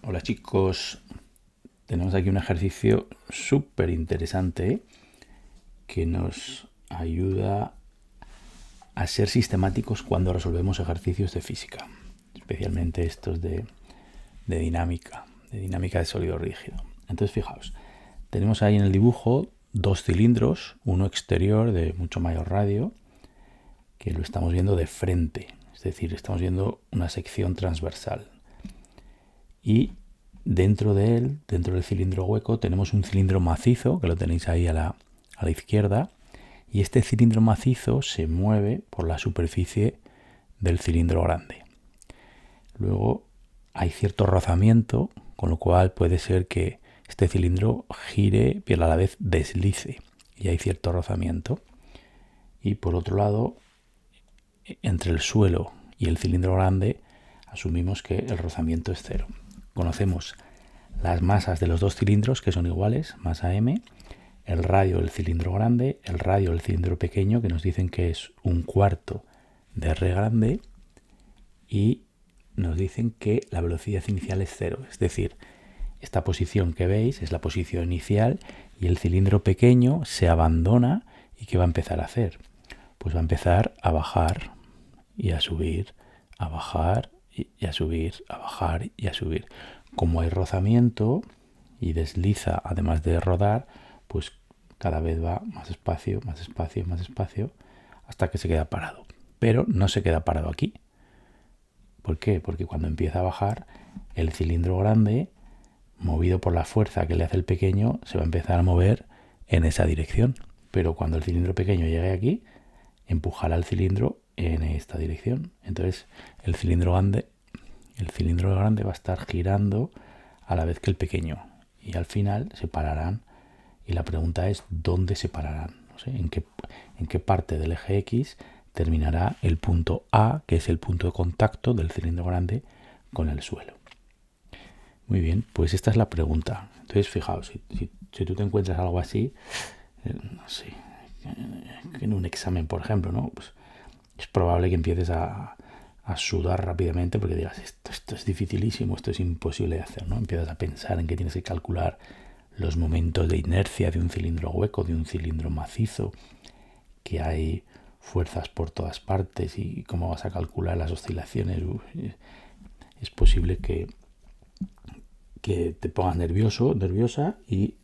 Hola chicos, tenemos aquí un ejercicio súper interesante que nos ayuda a ser sistemáticos cuando resolvemos ejercicios de física, especialmente estos de dinámica de sólido rígido. Entonces fijaos, tenemos ahí en el dibujo dos cilindros, uno exterior de mucho mayor radio, que lo estamos viendo de frente, es decir, estamos viendo una sección transversal. Y dentro de él, dentro del cilindro hueco, tenemos un cilindro macizo, que lo tenéis ahí a la izquierda, y este cilindro macizo se mueve por la superficie del cilindro grande. Luego hay cierto rozamiento, con lo cual puede ser que este cilindro gire pero a la vez deslice, y hay cierto rozamiento. Y por otro lado, entre el suelo y el cilindro grande, asumimos que el rozamiento es cero. Conocemos las masas de los dos cilindros, que son iguales, masa m, el radio del cilindro grande, el radio del cilindro pequeño, que nos dicen que es un cuarto de r grande, y nos dicen que la velocidad inicial es cero. Es decir, esta posición que veis es la posición inicial y el cilindro pequeño se abandona. ¿Y qué va a empezar a hacer? Pues va a empezar a bajar y a subir, a bajar y a subir, a bajar y a subir. Como hay rozamiento y desliza, además de rodar, pues cada vez va más despacio, más despacio, más despacio, hasta que se queda parado. Pero no se queda parado aquí. ¿Por qué? Porque cuando empieza a bajar, el cilindro grande, movido por la fuerza que le hace el pequeño, se va a empezar a mover en esa dirección. Pero cuando el cilindro pequeño llegue aquí, empujará al cilindro en esta dirección. Entonces el cilindro grande va a estar girando a la vez que el pequeño, y al final se pararán. Y la pregunta es ¿dónde se pararán? No sé, ¿en qué parte del eje X terminará el punto A, que es el punto de contacto del cilindro grande con el suelo? Muy bien, pues esta es la pregunta. Entonces fijaos, si tú te encuentras algo así, no sé, en un examen, por ejemplo, ¿no? Pues es probable que empieces a sudar rápidamente porque digas, esto es dificilísimo, esto es imposible de hacer, ¿no? Empiezas a pensar en que tienes que calcular los momentos de inercia de un cilindro hueco, de un cilindro macizo, que hay fuerzas por todas partes y cómo vas a calcular las oscilaciones. Es posible que te pongas nervioso, nerviosa y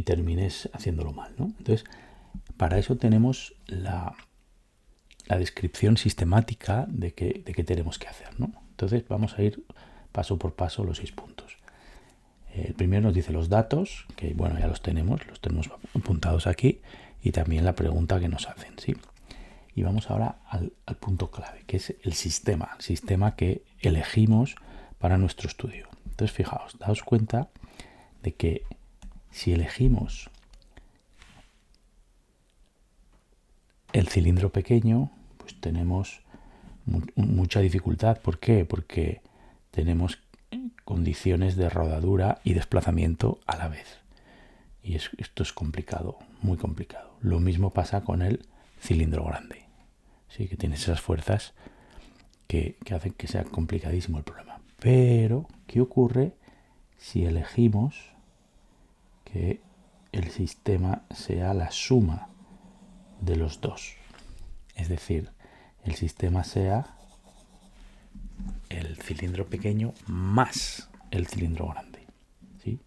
termines haciéndolo mal, ¿no? Entonces, para eso tenemos la descripción sistemática de qué tenemos que hacer, ¿no? Entonces vamos a ir paso por paso los 6 puntos. El primero nos dice los datos, que bueno, ya los tenemos apuntados aquí, y también la pregunta que nos hacen, ¿sí? Y vamos ahora al punto clave, que es el sistema que elegimos para nuestro estudio. Entonces fijaos, daos cuenta de que si elegimos el cilindro pequeño, pues tenemos mucha dificultad. ¿Por qué? Porque tenemos condiciones de rodadura y desplazamiento a la vez. Y esto es complicado, muy complicado. Lo mismo pasa con el cilindro grande. Sí, que tienes esas fuerzas que hacen que sea complicadísimo el problema. Pero, ¿qué ocurre si elegimos que el sistema sea la suma de los dos? Es decir, el sistema sea el cilindro pequeño más el cilindro grande, ¿sí?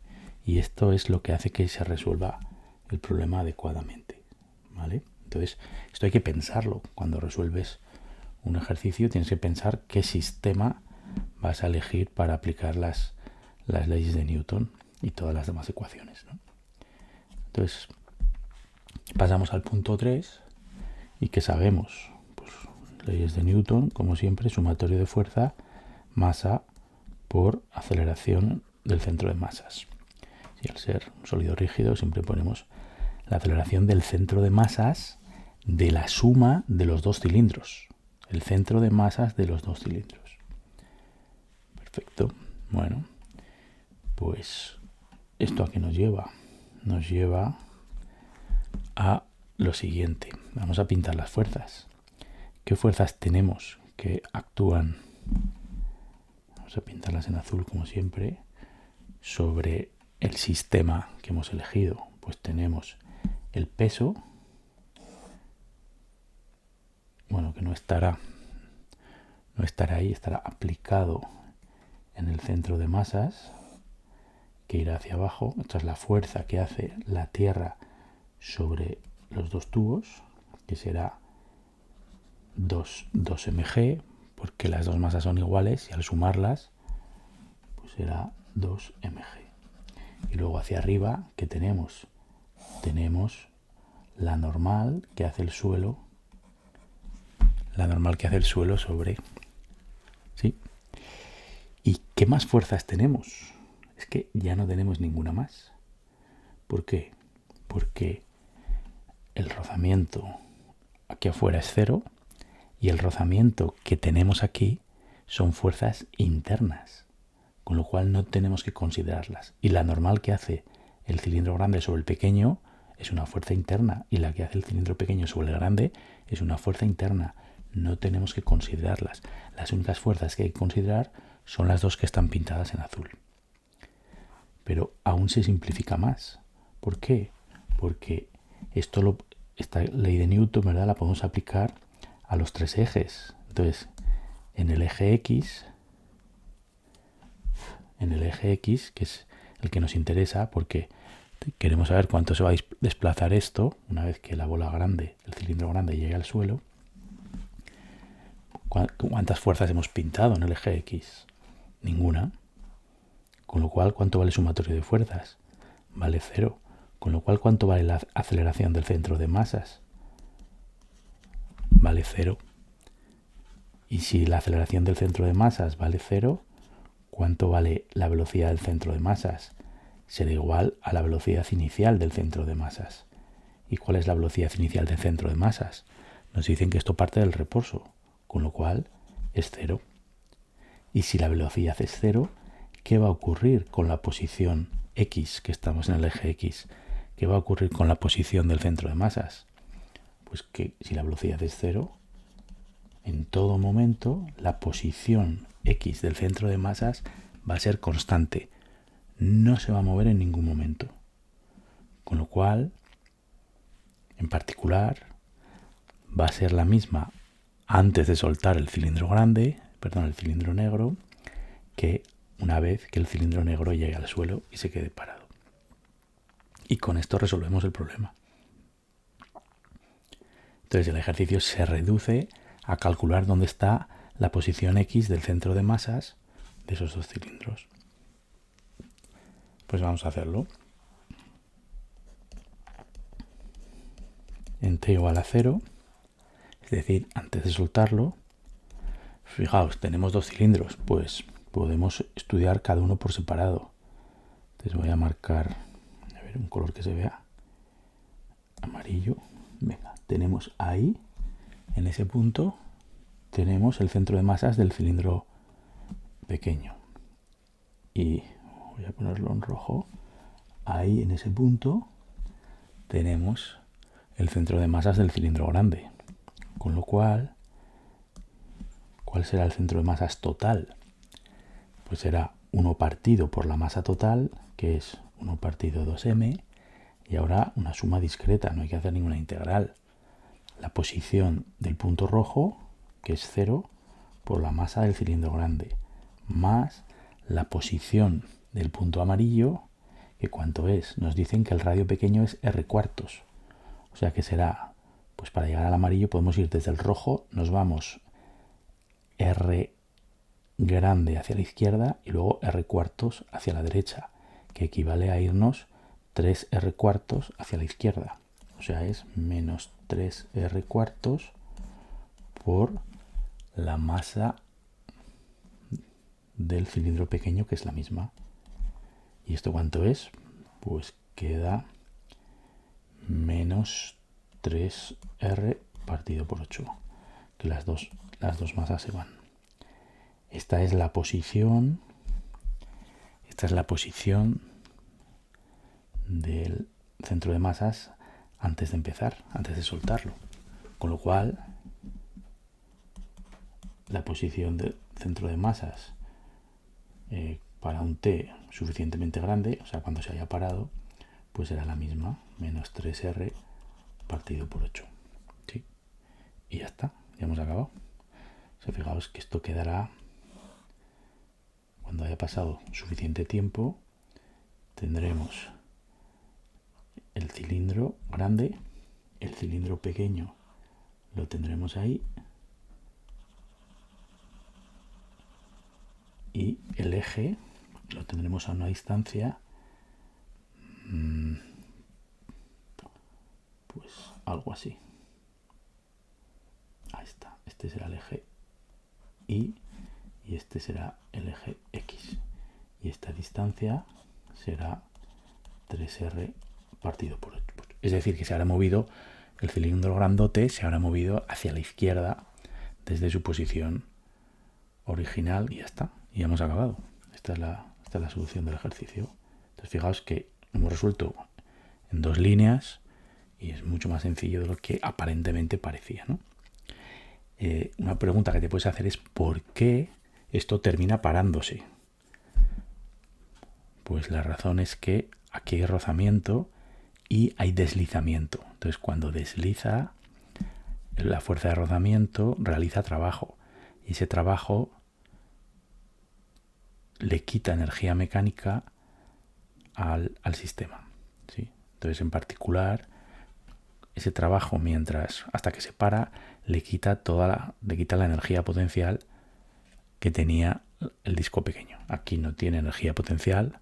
Y esto es lo que hace que se resuelva el problema adecuadamente, ¿vale? Entonces, esto hay que pensarlo. Cuando resuelves un ejercicio tienes que pensar qué sistema vas a elegir para aplicar las leyes de Newton y todas las demás ecuaciones, ¿no? Entonces, pasamos al punto 3. ¿Y qué sabemos? Pues leyes de Newton, como siempre, sumatorio de fuerza, masa por aceleración del centro de masas. Y al ser un sólido rígido siempre ponemos la aceleración del centro de masas de la suma de los dos cilindros. El centro de masas de los dos cilindros. Perfecto. Bueno, pues ¿esto a qué nos lleva? Nos lleva a lo siguiente. Vamos a pintar las fuerzas. ¿Qué fuerzas tenemos que actúan? Vamos a pintarlas en azul como siempre. Sobre el sistema que hemos elegido, pues tenemos el peso, bueno, que no estará ahí, estará aplicado en el centro de masas, que irá hacia abajo. Esta es la fuerza que hace la Tierra sobre los dos tubos, que será 2 mg, porque las dos masas son iguales y al sumarlas pues será 2 mg. Y luego hacia arriba, ¿qué tenemos? Tenemos la normal que hace el suelo, sobre... ¿Sí? ¿Y qué más fuerzas tenemos? Es que ya no tenemos ninguna más. ¿Por qué? Porque el rozamiento aquí afuera es 0 y el rozamiento que tenemos aquí son fuerzas internas, con lo cual no tenemos que considerarlas. Y la normal que hace el cilindro grande sobre el pequeño es una fuerza interna, y la que hace el cilindro pequeño sobre el grande es una fuerza interna. No tenemos que considerarlas. Las únicas fuerzas que hay que considerar son las dos que están pintadas en azul. Pero aún se simplifica más. ¿Por qué? Porque esta ley de Newton, ¿verdad?, la podemos aplicar a los tres ejes. Entonces, en el eje X, que es el que nos interesa, porque queremos saber cuánto se va a desplazar esto una vez que la bola grande, el cilindro grande, llegue al suelo. ¿Cuántas fuerzas hemos pintado en el eje X? Ninguna. Con lo cual, ¿cuánto vale el sumatorio de fuerzas? Vale 0. Con lo cual, ¿cuánto vale la aceleración del centro de masas? Vale 0. Y si la aceleración del centro de masas vale 0, ¿cuánto vale la velocidad del centro de masas? Será igual a la velocidad inicial del centro de masas. ¿Y cuál es la velocidad inicial del centro de masas? Nos dicen que esto parte del reposo, con lo cual es 0. Y si la velocidad es 0, ¿qué va a ocurrir con la posición X, que estamos en el eje X? ¿Qué va a ocurrir con la posición del centro de masas? Pues que si la velocidad es 0, en todo momento la posición X del centro de masas va a ser constante. No se va a mover en ningún momento. Con lo cual, en particular, va a ser la misma antes de soltar el cilindro negro, que una vez que el cilindro negro llegue al suelo y se quede parado. Y con esto resolvemos el problema. Entonces el ejercicio se reduce a calcular dónde está la posición X del centro de masas de esos dos cilindros. Pues vamos a hacerlo. En t igual a 0, es decir, antes de soltarlo, fijaos, tenemos dos cilindros, pues podemos estudiar cada uno por separado. Entonces voy a marcar, a ver, un color que se vea, amarillo. Venga, tenemos ahí, en ese punto, tenemos el centro de masas del cilindro pequeño. Y voy a ponerlo en rojo. Ahí, en ese punto, tenemos el centro de masas del cilindro grande. Con lo cual, ¿cuál será el centro de masas total? Pues será 1 partido por la masa total, que es 1 partido 2m, y ahora una suma discreta, no hay que hacer ninguna integral. La posición del punto rojo, que es 0, por la masa del cilindro grande, más la posición del punto amarillo, que ¿cuánto es? Nos dicen que el radio pequeño es r cuartos. O sea que será, pues para llegar al amarillo podemos ir desde el rojo, nos vamos r grande hacia la izquierda y luego r cuartos hacia la derecha, que equivale a irnos 3r cuartos hacia la izquierda. O sea, es menos 3r cuartos por la masa del cilindro pequeño, que es la misma. ¿Y esto cuánto es? Pues queda menos 3r partido por 8, que las dos masas se van. Esta es la posición del centro de masas antes de empezar, antes de soltarlo. Con lo cual, la posición del centro de masas para un t suficientemente grande, o sea, cuando se haya parado, pues será la misma, menos 3r partido por 8. ¿Sí? Y ya está, ya hemos acabado. O sea, fijaos que esto quedará, cuando haya pasado suficiente tiempo, tendremos el cilindro grande, el cilindro pequeño lo tendremos ahí, y el eje lo tendremos a una distancia, pues algo así. Ahí está, este será el eje Y y este será el eje X. Y esta distancia será 3R partido por 8. Es decir, que se habrá movido, el cilindro grandote se habrá movido hacia la izquierda desde su posición original y ya está. Y hemos acabado. Esta es la solución del ejercicio. Entonces fijaos que hemos resuelto en 2 líneas y es mucho más sencillo de lo que aparentemente parecía, ¿no? Una pregunta que te puedes hacer es ¿por qué esto termina parándose? Pues la razón es que aquí hay rozamiento y hay deslizamiento. Entonces cuando desliza, la fuerza de rozamiento realiza trabajo y ese trabajo le quita energía mecánica al sistema, ¿sí? Entonces en particular ese trabajo hasta que se para le quita la energía potencial que tenía el disco pequeño. Aquí no tiene energía potencial,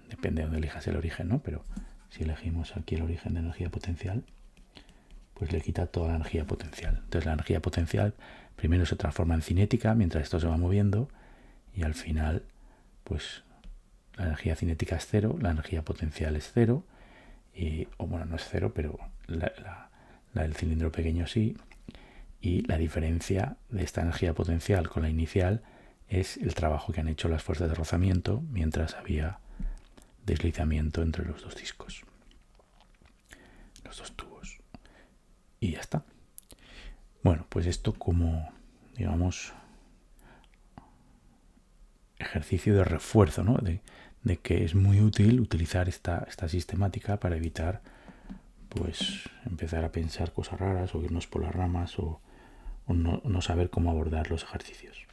depende de dónde elijas el origen, ¿no? Pero si elegimos aquí el origen de energía potencial, pues le quita toda la energía potencial. Entonces la energía potencial primero se transforma en cinética mientras esto se va moviendo y al final pues la energía cinética es cero, la energía potencial es cero, o bueno, no es cero, pero la del cilindro pequeño sí, y la diferencia de esta energía potencial con la inicial es el trabajo que han hecho las fuerzas de rozamiento mientras había deslizamiento entre los dos discos, los dos tubos. Y ya está. Bueno, pues esto como, digamos, ejercicio de refuerzo, ¿no? De que es muy útil utilizar esta sistemática para evitar pues empezar a pensar cosas raras o irnos por las ramas o no saber cómo abordar los ejercicios.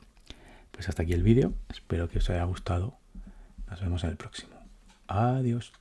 Pues hasta aquí el vídeo, espero que os haya gustado, nos vemos en el próximo. Adiós.